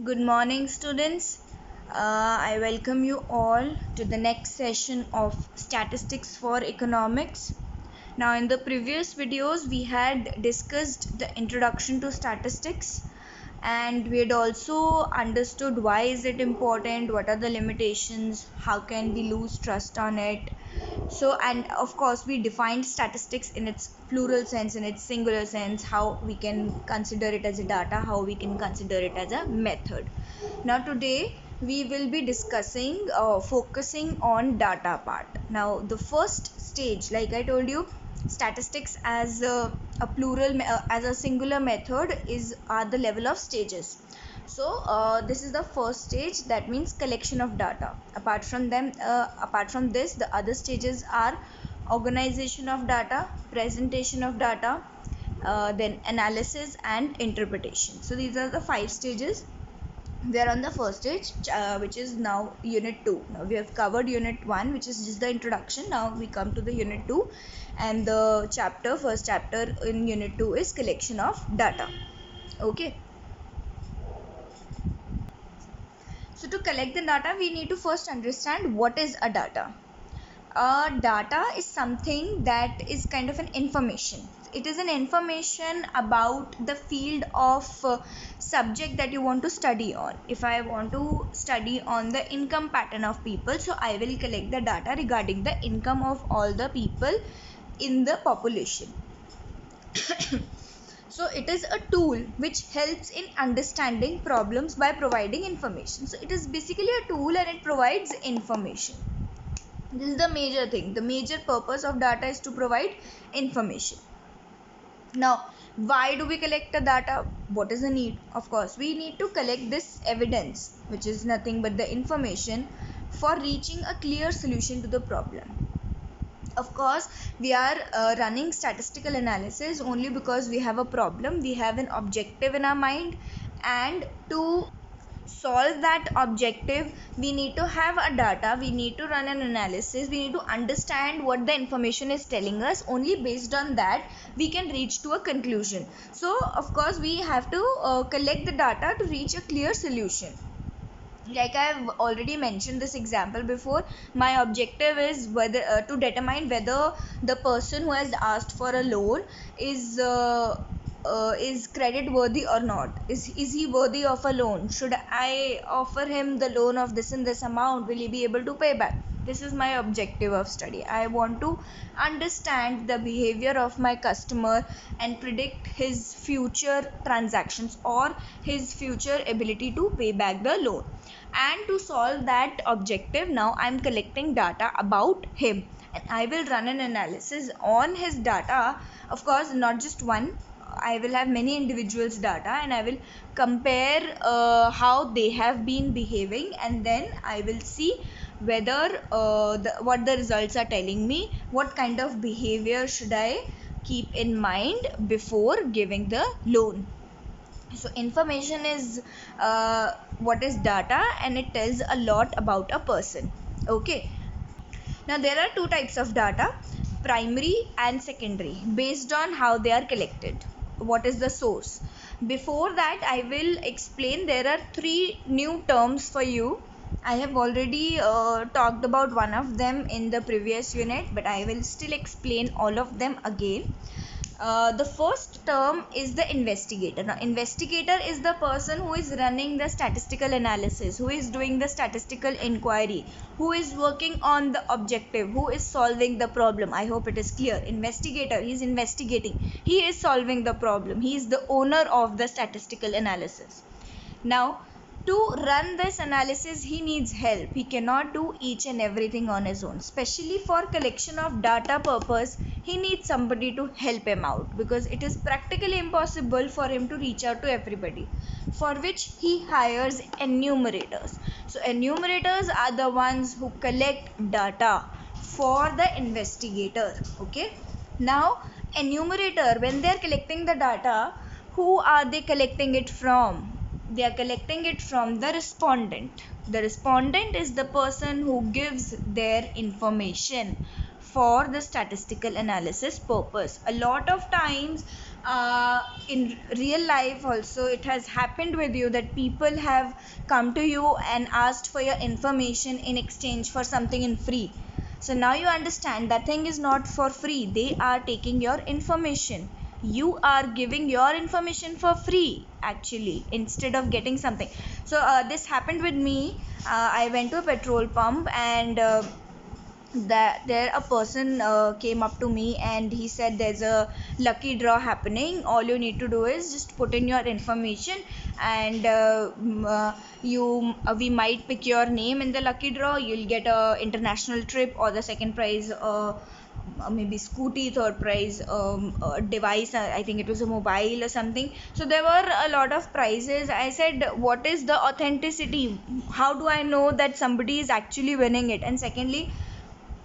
Good morning, students. I welcome you all to the next session of Statistics for Economics. Now, in the previous videos, we had discussed the introduction to statistics, and we had also understood why is it important, what are the limitations, how can we lose trust on it. So, and of course, we defined statistics in its plural sense, in its singular sense, how we can consider it as a data, how we can consider it as a method. Now, today we will be discussing, focusing on data part. Now, the first stage, like I told you, statistics as a plural, as a singular method are the level of stages. So this is the first stage, that means collection of data. Apart from this, the other stages are organization of data, presentation of data, then analysis and interpretation. So these are the 5 stages. We are on the first stage, which is now unit 2. Now we have covered unit 1, which is just the introduction. Now we come to the unit 2, and the first chapter in unit 2 is collection of data. Okay. So to collect the data, we need to first understand what is a data. Data is something that is kind of an information. It is an information about the field of subject that you want to study on. If I want to study on the income pattern of people, so I will collect the data regarding the income of all the people in the population. So it is a tool which helps in understanding problems by providing information. So it is basically a tool and it provides information. This is the major thing. The major purpose of data is to provide information. Now, why do we collect the data? What is the need? Of course, we need to collect this evidence, which is nothing but the information, for reaching a clear solution to the problem. Of course, we are running statistical analysis only because we have a problem, we have an objective in our mind, and to solve that objective we need to have a data, we need to run an analysis, we need to understand what the information is telling us. Only based on that we can reach to a conclusion. So of course we have to collect the data to reach a clear solution. Like I've already mentioned this example before, my objective is whether to determine whether the person who has asked for a loan is credit worthy or not. Is he worthy of a loan? Should I offer him the loan of this and this amount? Will he be able to pay back? This is my objective of study. I want to understand the behavior of my customer and predict his future transactions or his future ability to pay back the loan. And to solve that objective, now I'm collecting data about him, and I will run an analysis on his data. Of course, not just one, I will have many individuals data, and I will compare how they have been behaving, and then I will see whether what the results are telling me, what kind of behavior should I keep in mind before giving the loan. So information is what is data, and it tells a lot about a person. Okay. Now there are two types of data, primary and secondary, based on how they are collected. What is the source? Before that, I will explain. There are 3 new terms for you. I have already talked about one of them in the previous unit, but I will still explain all of them again. The first term is the investigator. Now, investigator is the person who is running the statistical analysis, who is doing the statistical inquiry, who is working on the objective, who is solving the problem. I hope it is clear. Investigator, he is investigating, he is solving the problem, he is the owner of the statistical analysis. Now, to run this analysis, he needs help. He cannot do each and everything on his own. Especially for collection of data purpose, he needs somebody to help him out, because it is practically impossible for him to reach out to everybody, for which he hires enumerators. So enumerators are the ones who collect data for the investigator. Okay. Now, enumerator, when they are collecting the data, who are they collecting it from? They are collecting it from the respondent. The respondent is the person who gives their information for the statistical analysis purpose. A lot of times in real life also it has happened with you that people have come to you and asked for your information in exchange for something in free. So now you understand that thing is not for free, they are taking your information. You are giving your information for free actually instead of getting something. So this happened with me. I went to a petrol pump and that there a person came up to me and he said there's a lucky draw happening, all you need to do is just put in your information and we might pick your name in the lucky draw, you'll get a international trip, or the second prize maybe scooty, third prize a device, I think it was a mobile or something. So there were a lot of prizes. I said what is the authenticity, how do I know that somebody is actually winning it? And secondly,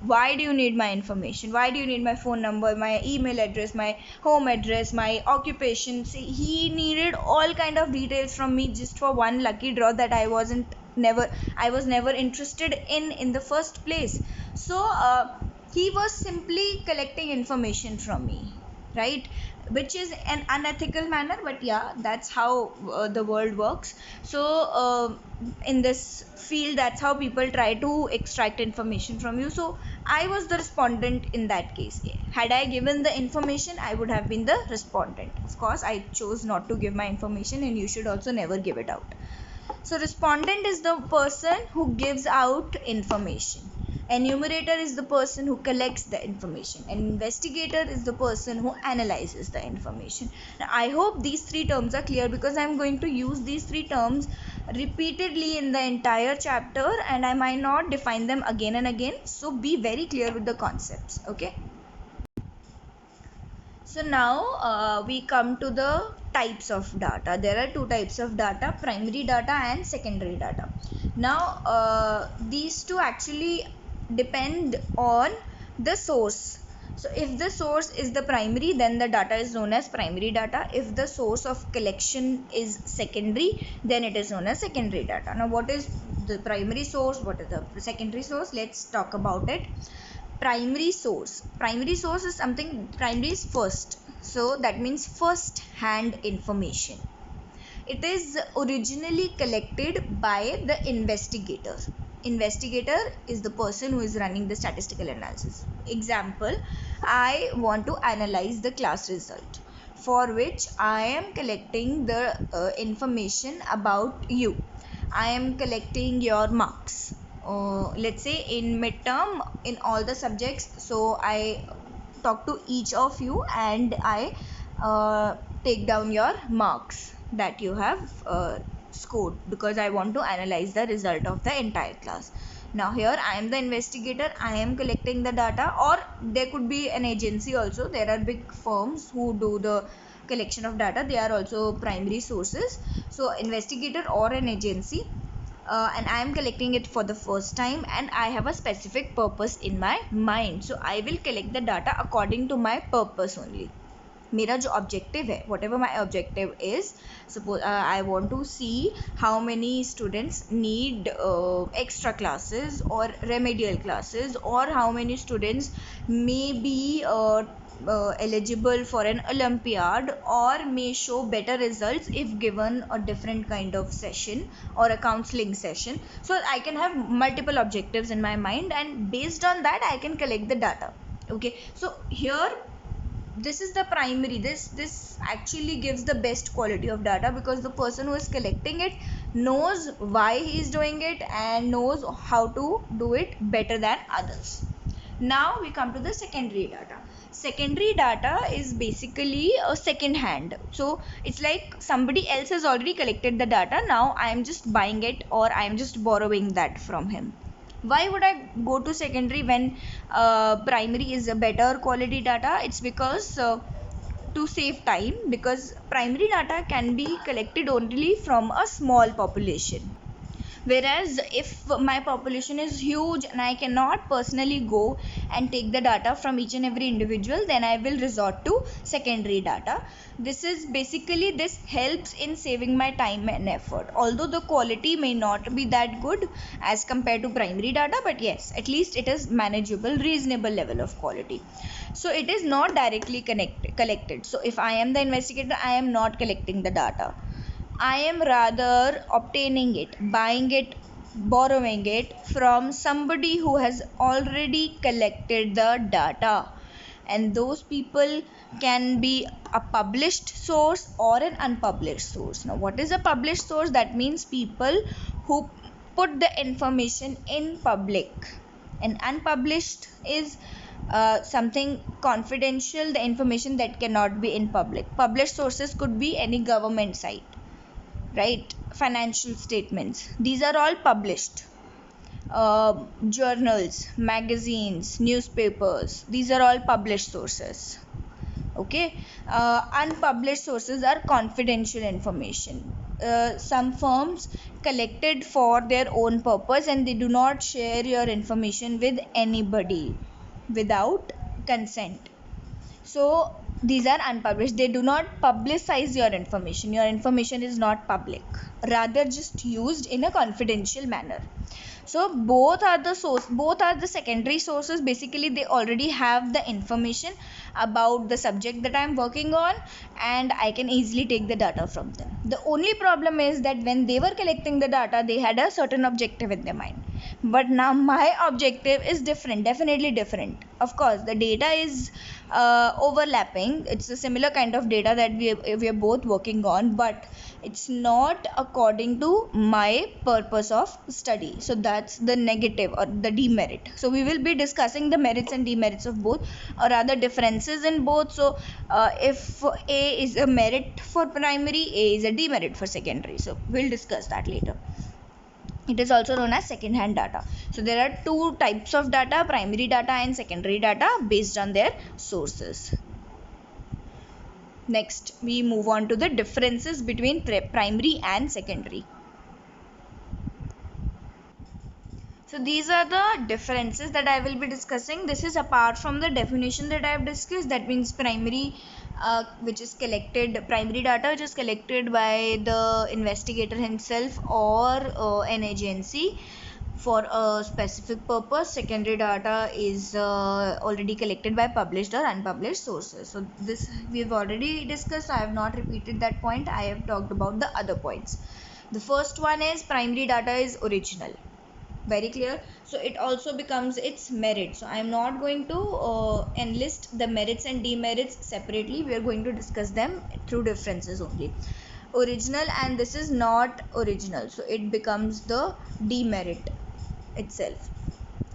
why do you need my information? Why do you need my phone number, my email address, my home address, my occupation? See, he needed all kind of details from me just for one lucky draw that I was never interested in the first place. So he was simply collecting information from me, right? Which is an unethical manner, but yeah, that's how the world works. So in this field, that's how people try to extract information from you. So I was the respondent in that case. Had I given the information, I would have been the respondent. Of course, I chose not to give my information, and you should also never give it out. So respondent is the person who gives out information. Enumerator is the person who collects the information. And investigator is the person who analyzes the information. Now, I hope these three terms are clear because I'm going to use these three terms repeatedly in the entire chapter and I might not define them again and again. So be very clear with the concepts. Okay. So now we come to the types of data. There are two types of data, primary data and secondary data. Now these two actually depend on the source. So if the source is the primary, then the data is known as primary data. If the source of collection is secondary, then it is known as secondary data. Now what is the primary source? What is the secondary source? Let's talk about it. Primary source is something, primary is first, so that means first hand information. It is originally collected by the investigator. Investigator is the person who is running the statistical analysis. Example, I want to analyze the class result, for which I am collecting the information about you. I am collecting your marks. Let's say in midterm in all the subjects, so I talk to each of you and I take down your marks that you have scored, because I want to analyze the result of the entire class. Now here I am the investigator, I am collecting the data, or there could be an agency also. There are big firms who do the collection of data, they are also primary sources. So investigator or an agency, and I am collecting it for the first time and I have a specific purpose in my mind. So I will collect the data according to my purpose only. मेरा जो objective है, whatever my objective is, suppose I want to see how many students need extra classes or remedial classes, or how many students may be eligible for an Olympiad or may show better results if given a different kind of session or a counseling session. So I can have multiple objectives in my mind, and based on that I can collect the data. Okay, so here this is the primary. This actually gives the best quality of data, because the person who is collecting it knows why he is doing it and knows how to do it better than others. Now we come to the secondary data. Secondary data is basically a second hand. So it's like somebody else has already collected the data, now I am just buying it or I am just borrowing that from him. Why would I go to secondary when primary is a better quality data? It's because to save time, because primary data can be collected only from a small population. Whereas if my population is huge and I cannot personally go and take the data from each and every individual, then I will resort to secondary data. This helps in saving my time and effort, although the quality may not be that good as compared to primary data, but yes, at least it is manageable, reasonable level of quality. So it is not directly collected. So if I am the investigator, I am not collecting the data, I am rather obtaining it, buying it, borrowing it from somebody who has already collected the data. And those people can be a published source or an unpublished source. Now, what is a published source? That means people who put the information in public. And unpublished is something confidential, the information that cannot be in public. Published sources could be any government site, right? Financial statements, these are all published. Journals, magazines, newspapers, these are all published sources. Okay. Unpublished sources are confidential information. Some firms collected for their own purpose and they do not share your information with anybody without consent. So these are unpublished. They do not publicize your information. Your information is not public, rather just used in a confidential manner. So both are the secondary sources. Basically, they already have the information about the subject that I am working on, and I can easily take the data from them. The only problem is that when they were collecting the data, they had a certain objective in their mind, but now my objective is different, definitely different. Of course, the data is overlapping. It's a similar kind of data that we are both working on, but it's not according to my purpose of study. So that's the negative or the demerit. So we will be discussing the merits and demerits of both, or rather differences in both. So if A is a merit for primary, A is a demerit for secondary. So we'll discuss that later. It is also known as second hand data. So there are two types of data, primary data and secondary data, based on their sources. Next, we move on to the differences between primary and secondary. So these are the differences that I will be discussing. This is apart from the definition that I have discussed. That means primary, which is collected, primary data which is collected by the investigator himself or an agency for a specific purpose. Secondary data is already collected by published or unpublished sources. So this we have already discussed. I have not repeated that point. I have talked about the other points. The first one is primary data is original. Very clear. So it also becomes its merit. So I am not going to enlist the merits and demerits separately. We are going to discuss them through differences only. Original, and this is not original, so it becomes the demerit itself.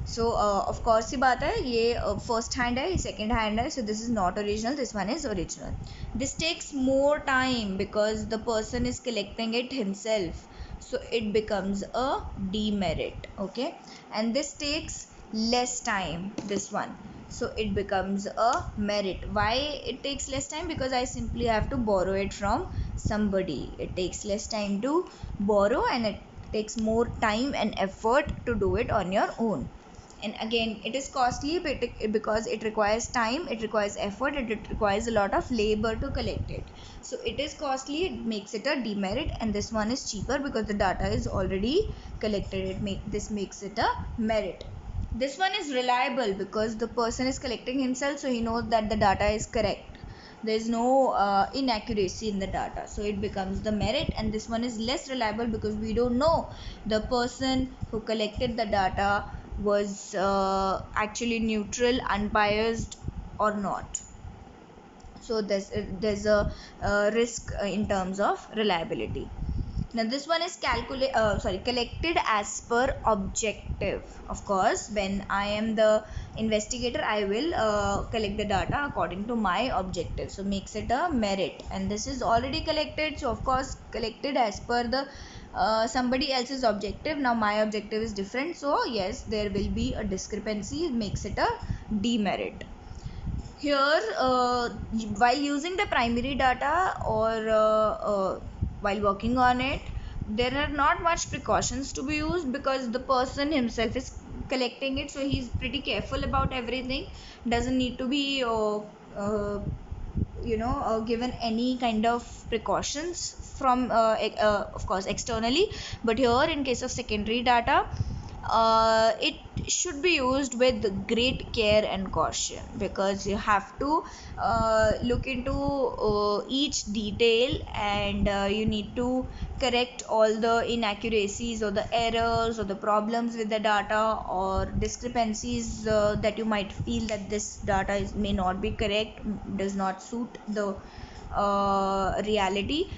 So of course ही बात है, ये first hand है, second hand है. So this is not original, this one is original. This takes more time because the person is collecting it himself, so it becomes a demerit. Okay, and this takes less time, this one, so it becomes a merit. Why it takes less time? Because I simply have to borrow it from somebody. It takes less time to borrow and it takes more time and effort to do it on your own. And again, it is costly because it requires time, it requires effort, it requires a lot of labor to collect it. So it is costly, it makes it a demerit, and this one is cheaper because the data is already collected. This makes it a merit. This one is reliable because the person is collecting himself, so he knows that the data is correct. There is no inaccuracy in the data, so it becomes the merit. And this one is less reliable because we don't know the person who collected the data was actually neutral, unbiased or not. So there's a risk in terms of reliability. Now this one is collected as per objective. Of course, when I am the investigator, I will collect the data according to my objective, so makes it a merit. And this is already collected, so of course collected as per the somebody else's objective. Now my objective is different, so yes, there will be a discrepancy. It makes it a demerit. Here while using the primary data or while working on it, there are not much precautions to be used because the person himself is collecting it, so he's pretty careful about everything. Doesn't need to be given any kind of precautions from of course externally, but here in case of secondary data, it should be used with great care and caution, because you have to look into each detail, and you need to correct all the inaccuracies or the errors or the problems with the data, or discrepancies that you might feel that this data may not be correct, does not suit the reality.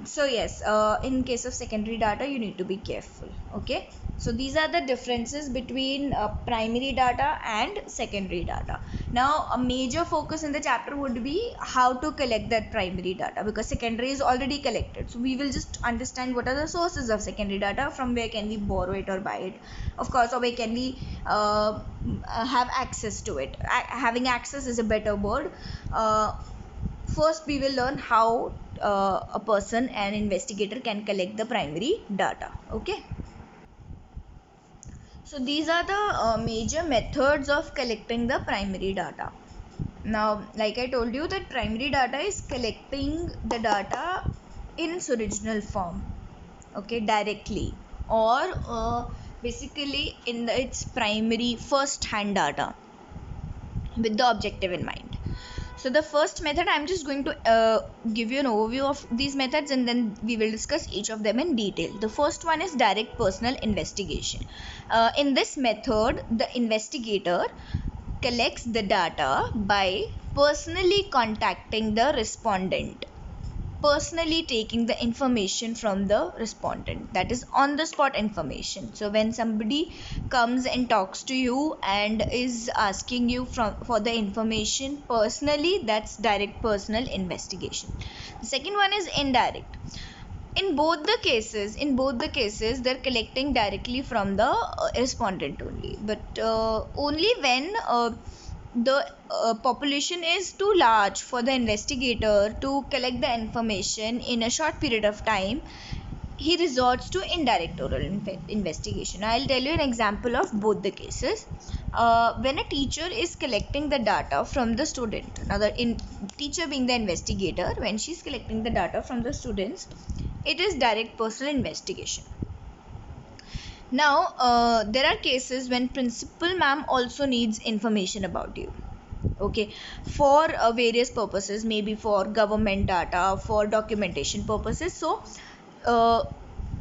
So yes, in case of secondary data you need to be careful. Okay, so these are the differences between primary data and secondary data. Now a major focus in the chapter would be how to collect that primary data, because secondary is already collected. So we will just understand what are the sources of secondary data, from where can we borrow it or buy it, of course, or where can we have access to it. Having access is a better word. First we will learn how a person, an investigator, can collect the primary data. Okay, so these are the major methods of collecting the primary data. Now, like I told you, that primary data is collecting the data in its original form, okay, directly, or basically in its primary first hand data with the objective in mind. So the first method, I'm just going to give you an overview of these methods, and then we will discuss each of them in detail. The first one is direct personal investigation. In this method, the investigator collects the data by personally contacting the respondent, personally taking the information from the respondent, that is on the spot information. So when somebody comes and talks to you and is asking you for the information personally, that's direct personal investigation. The second one is indirect. In both the cases they're collecting directly from the respondent only, but only when the population is too large for the investigator to collect the information in a short period of time, he resorts to indirect oral investigation. I'll tell you an example of both the cases. When a teacher is collecting the data from the student, now the teacher being the investigator, when she's collecting the data from the students, it is direct personal investigation. Now, there are cases when principal ma'am also needs information about you, okay, for various purposes, maybe for government data, for documentation purposes. So uh,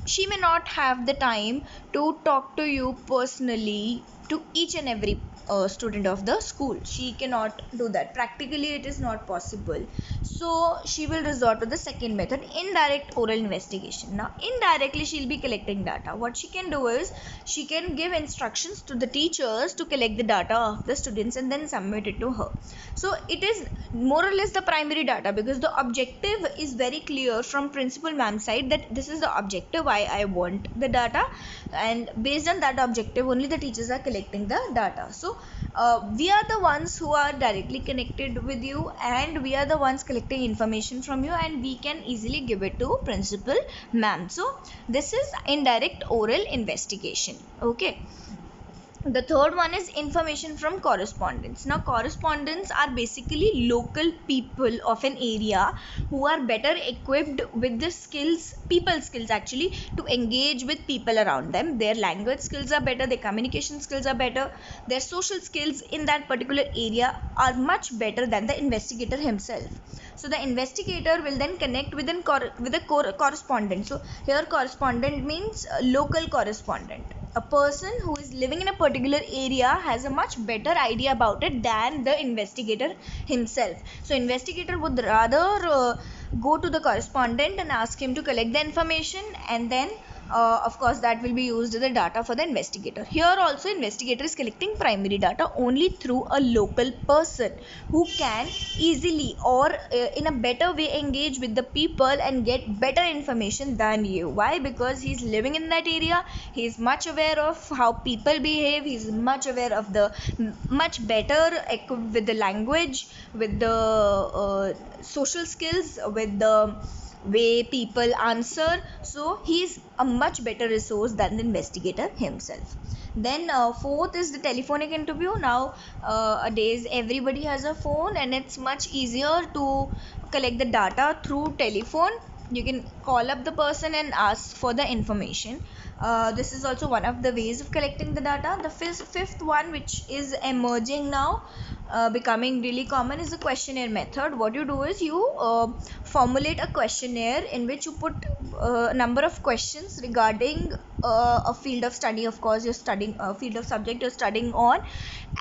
she may not have the time to talk to you personally, to each and every student of the school. She cannot do that, practically it is not possible. So she will resort to the second method, indirect oral investigation. Now indirectly she'll be collecting data. What she can do is, she can give instructions to the teachers to collect the data of the students and then submit it to her. So it is more or less the primary data, because the objective is very clear from principal ma'am side, that this is the objective why I want the data, and based on that objective only the teachers are collecting the data. So we are the ones who are directly connected with you, and we are the ones collecting information from you, and we can easily give it to principal ma'am. So this is indirect oral investigation. Okay, the third one is information from correspondents. Now correspondents are basically local people of an area who are better equipped with the people skills actually, to engage with people around them. Their language skills are better, their communication skills are better, their social skills in that particular area are much better than the investigator himself. So the investigator will then connect with a correspondent. So here correspondent means local correspondent. A person who is living in a particular area has a much better idea about it than the investigator himself. So investigator would rather go to the correspondent and ask him to collect the information, and then of course that will be used as the data for the investigator. Here also investigator is collecting primary data only through a local person who can easily or in a better way engage with the people and get better information than you. Why? Because he's living in that area, he is much aware of how people behave, he's much aware of the much better equipped with the language, with the social skills, with the way people answer. So he is a much better resource than the investigator himself. Then fourth is the telephonic interview. Now nowadays everybody has a phone, and it's much easier to collect the data through telephone. You can call up the person and ask for the information. This is also one of the ways of collecting the data. The fifth one, which is emerging now, becoming really common, is the questionnaire method. What you do is you formulate a questionnaire in which you put a number of questions regarding a field of study. Of course, you're studying a field of subject you're studying on,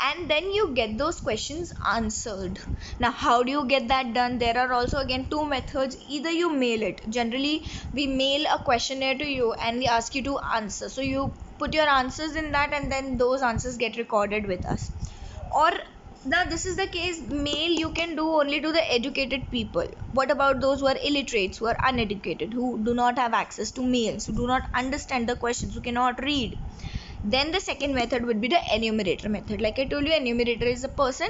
and then you get those questions answered. Now, how do you get that done? There are also again two methods. Either you mail it. Generally, we mail a questionnaire to you and we ask you to answer. So you put your answers in that, and then those answers get recorded with us. Or now this is the case, mail you can do only to the educated people. What about those who are illiterates, who are uneducated, who do not have access to mails, who do not understand the questions, who cannot read? Then the second method would be the enumerator method. Like I told you, enumerator is a person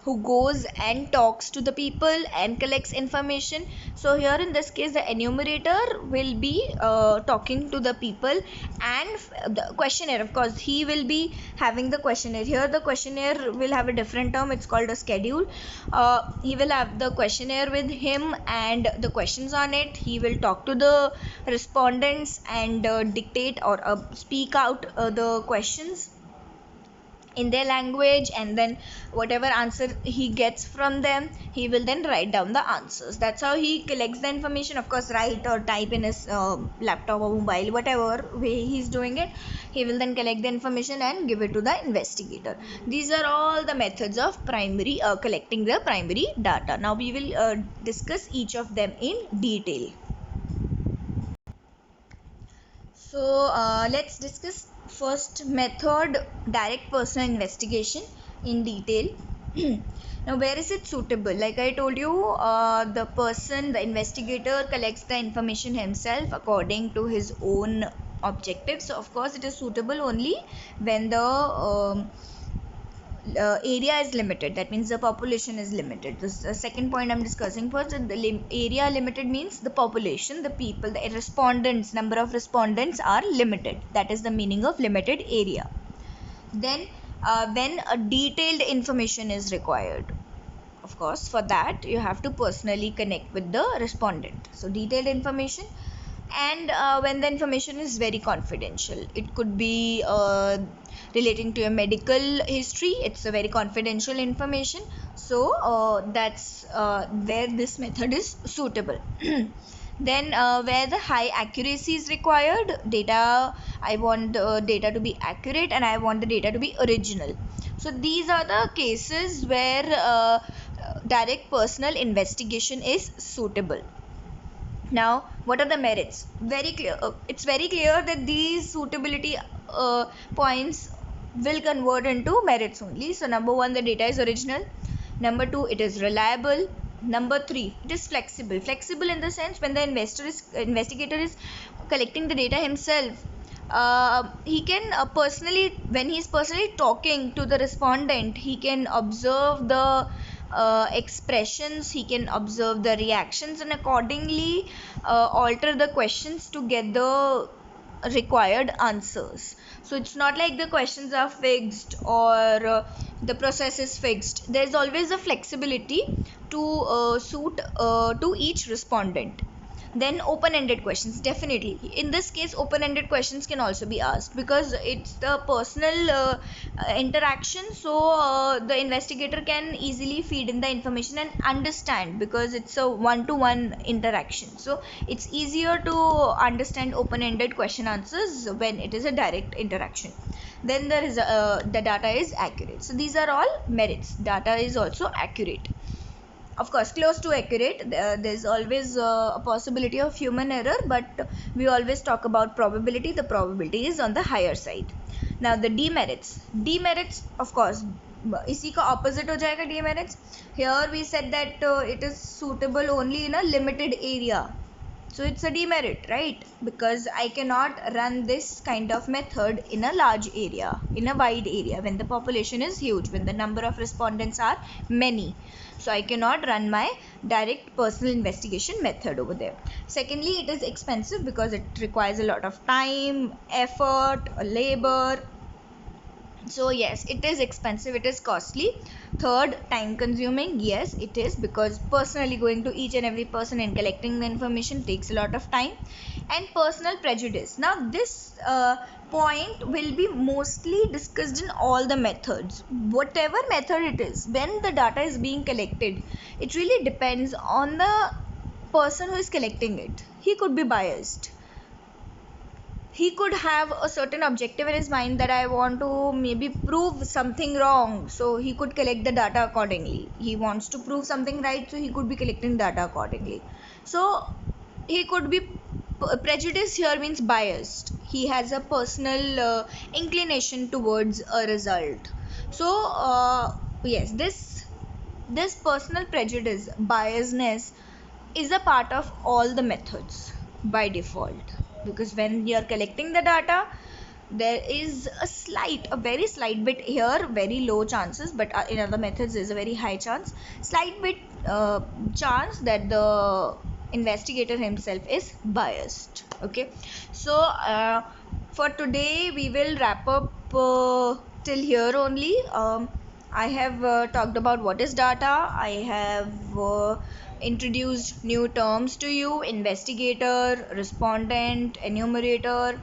who goes and talks to the people and collects information. So here in this case, the enumerator will be talking to the people, and the questionnaire, of course, he will be having the questionnaire. Here the questionnaire will have a different term. It's called a schedule. He will have the questionnaire with him and the questions on it. He will talk to the respondents and dictate or speak out the questions in their language, and then whatever answer he gets from them, he will then write down the answers. That's how he collects the information. Of course, write or type in his laptop or mobile, whatever way he's doing it, he will then collect the information and give it to the investigator. These are all the methods of primary collecting the primary data. Now we will discuss each of them in detail. So let's discuss first method, direct personal investigation, in detail. Now, where is it suitable? Like I told you, the investigator collects the information himself according to his own objectives. So of course it is suitable only when the area is limited. That means the population is limited. This second point I'm discussing first. The area limited means the population, the people, the respondents, number of respondents are limited. That is the meaning of limited area. Then when a detailed information is required, of course, for that you have to personally connect with the respondent. So detailed information. And when the information is very confidential, it could be relating to a medical history. It's a very confidential information. So that's where this method is suitable. Then where the high accuracy is required, I want data to be accurate and I want the data to be original. So these are the cases where direct personal investigation is suitable. Now, what are the merits? Very clear. It's very clear that these suitability points will convert into merits only. So, number one, the data is original. Number two, it is reliable. Number three, it is flexible. Flexible in the sense when the investigator is collecting the data himself, he can when he is personally talking to the respondent, he can observe the expressions, he can observe the reactions, and accordingly alter the questions to get the required answers. So it's not like the questions are fixed or the process is fixed. There is always a flexibility to suit to each respondent. Then open-ended questions, definitely in this case open-ended questions can also be asked because it's the personal interaction. So the investigator can easily feed in the information and understand, because it's a one-to-one interaction. So it's easier to understand open-ended question answers when it is a direct interaction. Then there is the data is accurate. So these are all merits. Data is also accurate. Of course, close to accurate. There's always a possibility of human error, but we always talk about probability. The probability is on the higher side. Now the demerits. Demerits, of course, इसी का opposite हो जाएगा demerits. Here we said that it is suitable only in a limited area. So it's a demerit, right? Because I cannot run this kind of method in a large area, in a wide area, when the population is huge, when the number of respondents are many. So I cannot run my direct personal investigation method over there. Secondly, it is expensive because it requires a lot of time, effort, labor. So yes, it is expensive, it is costly. Third, time consuming. Yes, it is, because personally going to each and every person and collecting the information takes a lot of time. And personal prejudice. Now this point will be mostly discussed in all the methods, whatever method it is. When the data is being collected, it really depends on the person who is collecting it. He could be biased, he could have a certain objective in his mind, that I want to maybe prove something wrong, so he could collect the data accordingly. He wants to prove something right, so he could be collecting data accordingly. So he could be prejudice here means biased. He has a personal inclination towards a result. So yes, this personal prejudice, biasness, is a part of all the methods by default, because when you're collecting the data, there is a very slight bit here, very low chances, but in other methods there's a very high chance, slight bit chance that the investigator himself is biased. Okay, so for today we will wrap up till here only. I have talked about what is data. I have introduced new terms to you: investigator, respondent, enumerator,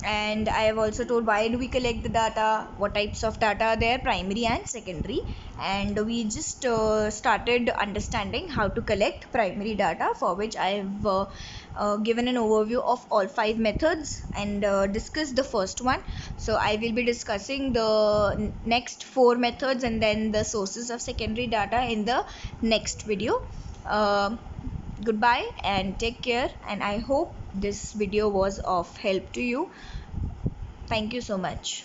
and I have also told why do we collect the data, what types of data are there, primary and secondary. And we just started understanding how to collect primary data, for which I have given an overview of all 5 methods and discussed the first one. So I will be discussing the next 4 methods and then the sources of secondary data in the next video. Goodbye and take care, and I hope this video was of help to you. Thank you so much.